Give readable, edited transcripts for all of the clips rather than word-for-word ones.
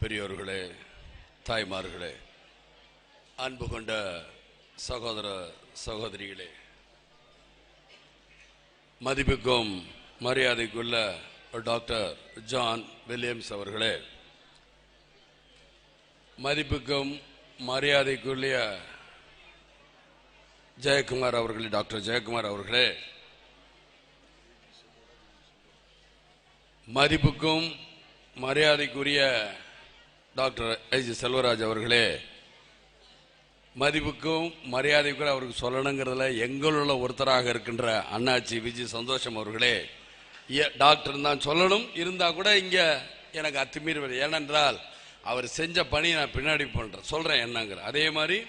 பெரியோர்களே, தாய்மார்களே, அன்பு கொண்ட சகோதர சகோதரிகளே, மதிப்புக்கும் மரியாதைக்குள்ள டாக்டர் ஜான் வில்லியம்ஸ் அவர்களே, மதிப்புக்கும் மரியாதைக்குரிய ஜெயக்குமார் அவர்களே, டாக்டர் ஜெயக்குமார் அவர்களே, மதிப்புக்கும் மரியாதைக்குரிய டாக்டர் எஸ் செல்வராஜ் அவர்களே, மதிப்புக்கும் மரியாதைக்குரிய அவருக்கு சொல்லணுங்கிறதுல எங்களுள்ள ஒருத்தராக இருக்கின்ற அண்ணாச்சி விஜய் சந்தோஷம் அவர்களே, டாக்டர் தான் சொல்லணும், இருந்தா கூட இங்க எனக்கு அத்துமீறி வருது. ஏனென்றால் அவர் செஞ்ச பணி நான் பின்னாடி பண்றேன், சொல்றேன் என்னங்கிற. அதே மாதிரி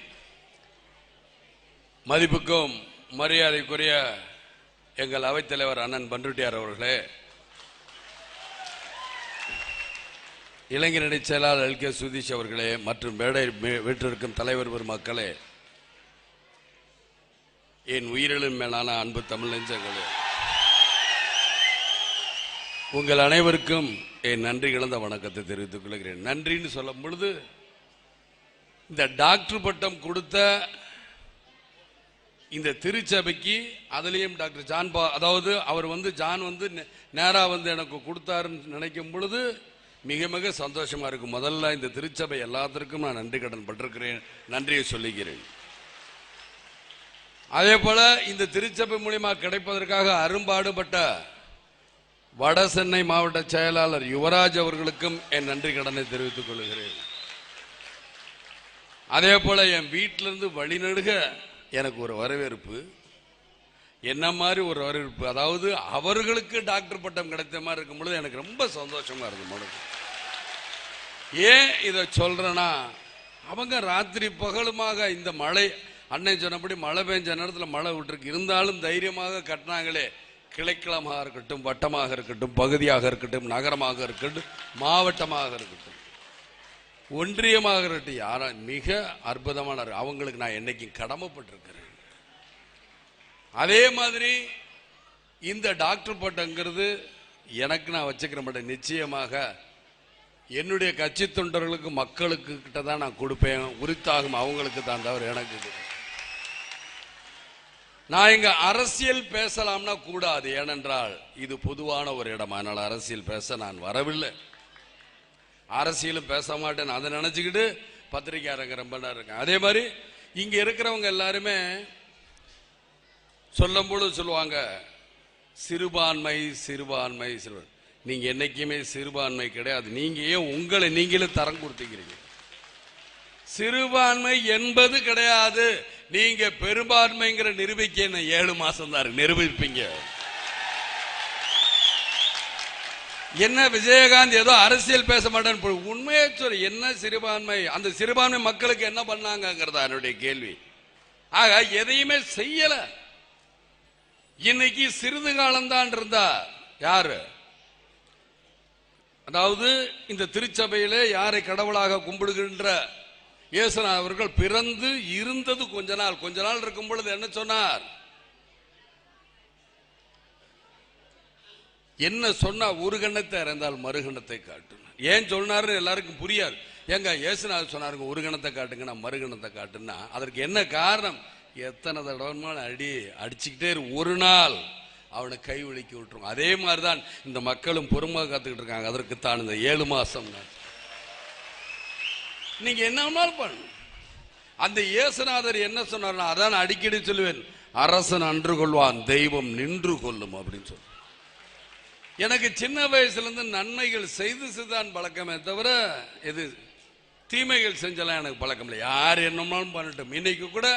மதிப்புக்கும் மரியாதைக்குரிய எங்கள் அவைத்தலைவர் அண்ணன் பண்ருட்டியார் அவர்களே, இளைஞரணி செயலாளர் எல் கே சுதீஷ் அவர்களே, மற்றும் மேடை வீட்டிற்கும் தலைவர் பெருமக்களே, என் உயிரிலும் மேலான அன்பு தமிழ் நெஞ்சங்களே, உங்கள் அனைவருக்கும் என் நன்றி கலந்த வணக்கத்தை தெரிவித்துக் கொள்கிறேன். நன்றின்னு சொல்லும் பொழுது இந்த டாக்டர் பட்டம் கொடுத்த இந்த திருச்சபைக்கு, அதுலேயும் டாக்டர் ஜான் அதாவது அவர் ஜான் நேரா எனக்கு கொடுத்தாருன்னு நினைக்கும் பொழுது மிக மிக சந்தோஷமா இருக்கு. முதல்ல இந்த திருச்சபை எல்லாத்திற்கும் நான் நன்றி கடன் பட்டிருக்கிறேன், நன்றியை சொல்லுகிறேன். அதே போல இந்த திருச்சபை மூலியமா கிடைப்பதற்காக அரும்பாடுபட்ட வட சென்னை மாவட்ட செயலாளர் யுவராஜ் அவர்களுக்கும் என் நன்றி கடனை தெரிவித்துக் கொள்கிறேன். அதே போல என் வீட்டிலிருந்து வழிநடுக எனக்கு ஒரு வரவேற்பு, என்ன மாதிரி ஒரு வரவேற்பு, அதாவது அவர்களுக்கு டாக்டர் பட்டம் கிடைத்த மாதிரி இருக்கும் பொழுது எனக்கு ரொம்ப சந்தோஷமா இருக்கு மனது. ஏன் இதை சொல்றேன்னா, அவங்க ராத்திரி பகலுமாக இந்த மழை, அன்னை சொன்னபடி மழை பெஞ்ச நேரத்தில் மழை விட்டுருக்கு, இருந்தாலும் தைரியமாக கட்டினாங்களே. கிளைக்களமாக இருக்கட்டும், வட்டமாக இருக்கட்டும், பகுதியாக இருக்கட்டும், நகரமாக இருக்கட்டும், மாவட்டமாக இருக்கட்டும், ஒன்றியமாக இருக்கட்டும், யாரா மிக அற்புதமான அவங்களுக்கு நான் என்னைக்கும் கடமைப்பட்டிருக்கிறேன். அதே மாதிரி இந்த டாக்டர் பட்டங்கிறது எனக்கு நான் வச்சுக்கிற மாட்டேன். நிச்சயமாக என்னுடைய கட்சி தொண்டர்களுக்கு, மக்களுக்கு கிட்ட தான் நான் கொடுப்பேன், உரித்தாகும் அவங்களுக்கு தான், தவிர எனக்கு. நான் இங்க அரசியல் பேசலாம்னா கூடாது, ஏனென்றால் இது பொதுவான ஒரு இடம். அதனால அரசியல் பேச நான் வரவில்லை, அரசியலும் பேச மாட்டேன். அதை நினைச்சுக்கிட்டு பத்திரிகையாளங்க ரொம்ப நேரம் இருக்கேன். அதே மாதிரி இங்க இருக்கிறவங்க எல்லாருமே சொல்லும் பொழுது சொல்லுவாங்க சிறுபான்மை சிறுபான்மை சிறுபான்மை. நீங்க என்னைக்குமே சிறுபான்மை கிடையாது. நீங்க ஏன் உங்களை நீங்களே தரம் கொடுத்துக்கிறீங்க? சிறுபான்மை என்பது கிடையாது. நீங்க பெரும்பான்மைங்கிற நிரூபிக்க 7 மாசம் தான் நிரூபிப்பீங்க. என்ன விஜயகாந்த் ஏதோ அரசியல் பேச மாட்டேன்னு உண்மையே சொல்லு, என்ன சிறுபான்மை, அந்த சிறுபான்மை மக்களுக்கு என்ன பண்ணாங்கிறதா என்னுடைய கேள்வி. ஆக எதையுமே செய்யல. இன்னைக்கு சிறிது காலம்தான் இருந்தா யாரு, அதாவது இந்த திருச்சபையிலே யாரை கடவுளாக கும்பிடுகின்ற இயேசுநாதர் அவர்கள் பிறந்து இருந்தது கொஞ்ச நாள் இருக்கும் பொழுது என்ன சொன்னார்? என்ன சொன்னா, ஒரு கண்ணத்தை இறந்தால் மறுகணத்தை காட்டுனார். ஏன் சொன்னாரு எல்லாருக்கும் புரியாது. ஏங்க இயேசுநாதர் சொன்னாருங்க ஒரு கணத்தை காட்டுங்க, நான் மறுகணத்தை காட்டுன்னா அதற்கு என்ன காரணம்? எத்தனை தடவை அடிச்சுக்கிட்டே ஒரு நாள் அவனை கை ஒழிக்க விட்டுருவாங்க. அதே மாதிரிதான் இந்த மக்களும் பொறுமையாக காத்துக்கிட்டு இருக்காங்க. அதற்கு தான் இந்த 7 மாசம் நீங்க என்ன பண்ணு. அந்த இயேசுநாதர் என்ன சொன்னார்? அதான் அடிக்கடி சொல்லுவேன், அரசன் அன்று கொள்வான், தெய்வம் நின்று கொள்ளும் அப்படின்னு சொல்லு. எனக்கு சின்ன வயசுல இருந்து நன்மைகள் செய்துதான் பழக்கமே தவிர எது தீமைகள் செஞ்சலாம் எனக்கு பழக்கம் இல்லை. யார் என்னமாலும் பண்ணட்டும். இன்னைக்கு கூட